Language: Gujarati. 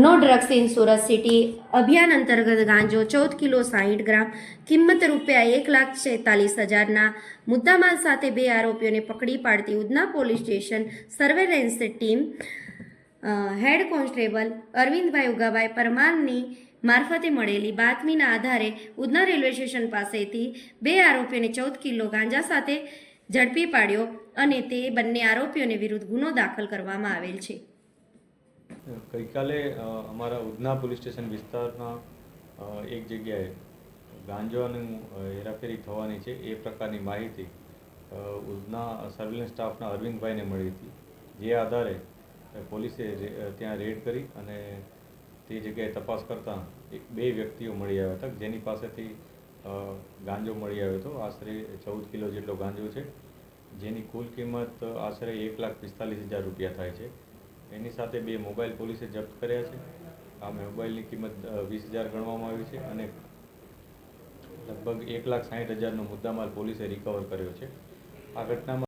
No drugs in Surat city અભિયાન અંતર્ગત ગાંજો 14 કિલો 60 ગ્રામ કિંમત રૂપિયા 1,46,000ના મુદ્દામાલ સાથે બે આરોપીઓને પકડી પાડતી Udhna police station surveillance team head constable Arvindbhai Ugabhai પરમારની મારફતે મળેલી બાતમીના આધારે ઉધના રેલવે સ્ટેશન પાસેથી બે આરોપીઓને 14 કિલો ગાંજા સાથે ઝડપી પાડ્યો અને તે બંને આરોપીઓને વિરુદ્ધ ગુનો દાખલ કરવામાં આવેલ છે। ગઈકાલે અમારા ઉધના પોલીસ સ્ટેશન વિસ્તારમાં એક જગ્યાએ ગાંજાની હેરાફેરી થવાની છે એ પ્રકારની માહિતી ઉધના સર્વેલન્સ સ્ટાફના અરવિંદભાઈને મળી હતી, જે આધારે પોલીસે ત્યાં રેડ કરી અને તે જગ્યાએ તપાસ કરતાં બે વ્યક્તિઓ મળી આવ્યા હતા, જેની પાસેથી ગાંજો મળી આવ્યો હતો। આશરે 14 કિલો જેટલો ગાંજો છે, જેની કુલ કિંમત આશરે 1,45,000 રૂપિયા થાય છે। એની સાથે બે મોબાઈલ પોલીસે જપ્ત કર્યા છે। આ મોબાઈલની કિંમત 20,000 ગણવામાં આવી છે અને લગભગ 1,60,000નો મુદ્દામાલ પોલીસે રિકવર કર્યો છે। આ ઘટનામાં